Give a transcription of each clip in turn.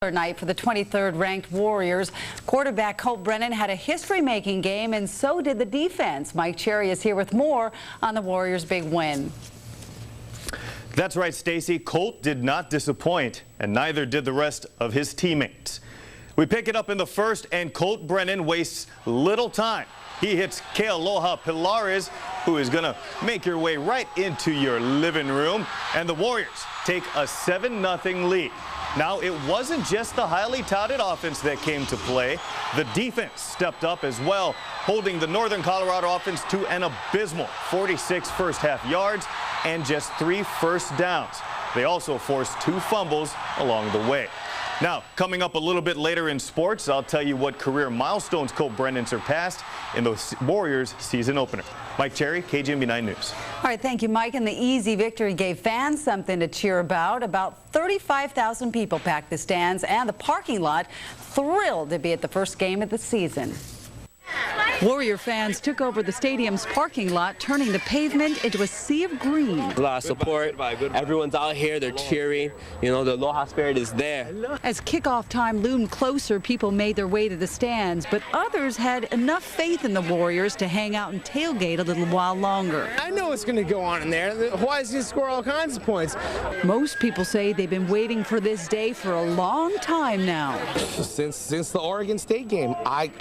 Night for the 23rd ranked Warriors. Quarterback Colt Brennan had a history-making game, and so did the defense. Mike Cherry is here with more on the Warriors' big win. That's right, Stacy. Colt did not disappoint, and neither did the rest of his teammates. We pick it up in the first, and Colt Brennan wastes little time. He hits Kealoha Pilares, who is going to make your way right into your living room, and the Warriors take a 7-0 lead. Now, it wasn't just the highly touted offense that came to play. The defense stepped up as well, holding the Northern Colorado offense to an abysmal 46 first-half yards and just 3 first downs. They also forced 2 fumbles along the way. Now, coming up a little bit later in sports, I'll tell you what career milestones Colt Brennan surpassed in the Warriors season opener. Mike Cherry, KGMB 9 News. All right, thank you, Mike. And the easy victory gave fans something to cheer about. About 35,000 people packed the stands and the parking lot, thrilled to be at the first game of the season. Warrior fans took over the stadium's parking lot, turning the pavement into a sea of green. A lot of support. Everyone's out here. They're cheering. You know, the Aloha spirit is there. As kickoff time loomed closer, people made their way to the stands, but others had enough faith in the Warriors to hang out and tailgate a little while longer. I know what's going to go on in there. Hawaii's going to score all kinds of points. Most people say they've been waiting for this day for a long time now. Since the Oregon State game, I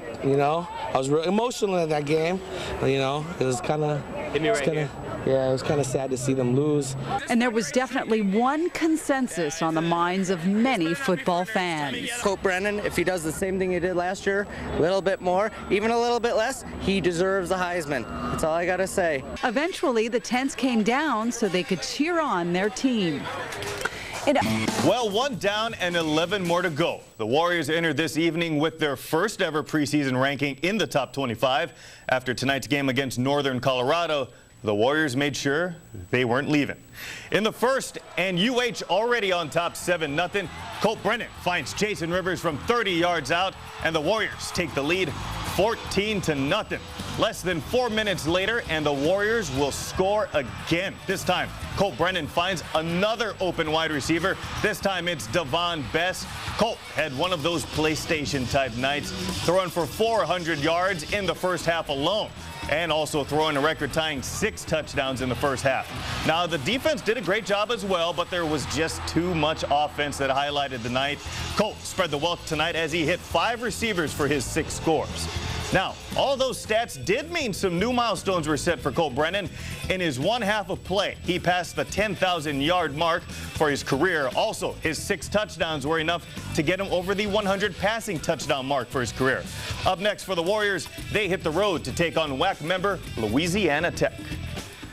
was real emotional at that game. You know, it was kind of, yeah, it was kind of sad to see them lose. And there was definitely one consensus on the minds of many football fans. Colt Brennan, if he does the same thing he did last year, a little bit more, even a little bit less, he deserves the Heisman. That's all I got to say. Eventually, the tents came down so they could cheer on their team. Well, 1 down and 11 more to go. The Warriors entered this evening with their first ever preseason ranking in the top 25. After tonight's game against Northern Colorado, the Warriors made sure they weren't leaving. In the first, and UH already on top 7-0, Colt Brennan finds Jason Rivers from 30 yards out, and the Warriors take the lead 14-0. Less than 4 minutes later, and the Warriors will score again. This time, Colt Brennan finds another open wide receiver. This time it's Devon Bess. Colt had one of those PlayStation-type nights, throwing for 400 yards in the first half alone, and also throwing a record-tying 6 touchdowns in the first half. Now, the defense did a great job as well, but there was just too much offense that highlighted the night. Colt spread the wealth tonight as he hit 5 receivers for his 6 scores. Now, all those stats did mean some new milestones were set for Colt Brennan. In his 1 half of play, he passed the 10,000-yard mark for his career. Also, his 6 touchdowns were enough to get him over the 100 passing touchdown mark for his career. Up next for the Warriors, they hit the road to take on WAC member Louisiana Tech.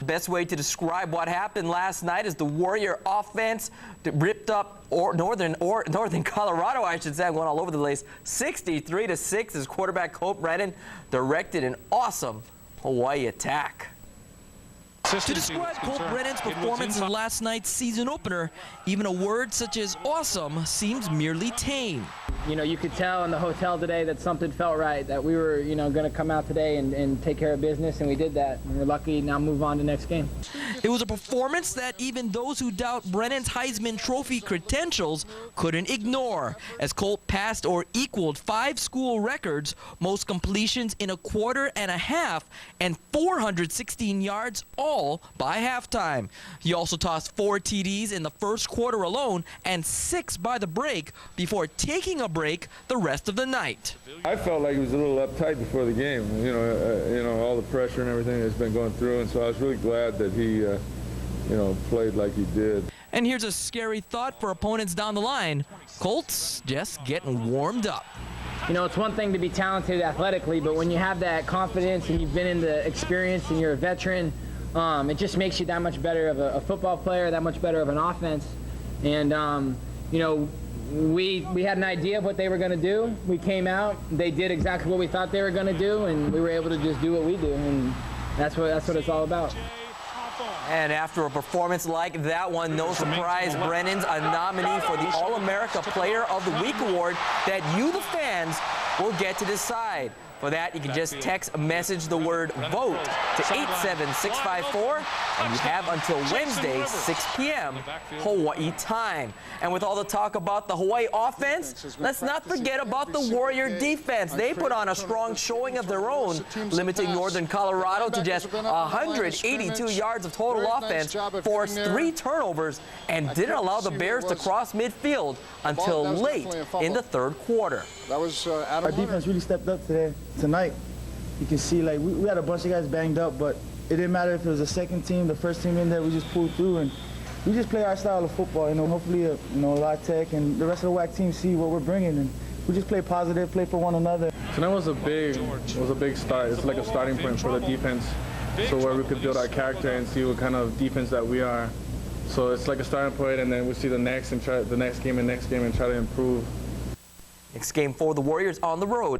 Best way to describe what happened last night is the Warrior offense ripped up Northern Colorado, I should say. I'm going all over the place. 63-6 as quarterback Colt Brennan directed an awesome Hawaii attack. To describe Colt Brennan's performance in last night's season opener, even a word such as awesome seems merely tame. You know, you could tell in the hotel today that something felt right, that we were, going to come out today and take care of business, and we did that. And we're lucky now move on to next game. It was a performance that even those who doubt Brennan's Heisman Trophy credentials couldn't ignore, as Colt passed or equaled 5 school records, most completions in a quarter and a half, and 416 yards all by halftime. He also tossed 4 TDs in the first quarter alone and 6 by the break before taking a break the rest of the night. I felt like he was a little uptight before the game, all the pressure and everything that's been going through, and so I was really glad that he played like he did. And here's a scary thought for opponents down the line. Colt's just getting warmed up. It's one thing to be talented athletically, but when you have that confidence and you've been in the experience and you're a veteran, it just makes you that much better of a football player, that much better of an offense. And, we had an idea of what they were going to do. We came out, they did exactly what we thought they were going to do, and we were able to just do what we do, and that's what it's all about. And after a performance like that one, no surprise, Brennan's a nominee for the All-America Player of the Week award that you, the fans, will get to decide. For that, you can just text message the word VOTE to 87654, and you have until Wednesday, 6 p.m. Hawaii time. And with all the talk about the Hawaii offense, let's not forget about the Warrior defense. They put on a strong showing of their own, limiting Northern Colorado to just 182 yards of total offense, forced 3 turnovers, and didn't allow the Bears to cross midfield until late in the third quarter. That was Our defense really stepped up tonight. You can see, like, we had a bunch of guys banged up, but it didn't matter if it was the second team, the first team in there. We just pulled through, and we just play our style of football. You know, hopefully, La Tech and the rest of the WAC teams see what we're bringing, and we just play positive, play for one another. Tonight was a big start. It's like a starting point for the defense, so where we could build our character and see what kind of defense that we are. So it's like a starting point, and then we see the next game and try to improve. Next game for the Warriors on the road.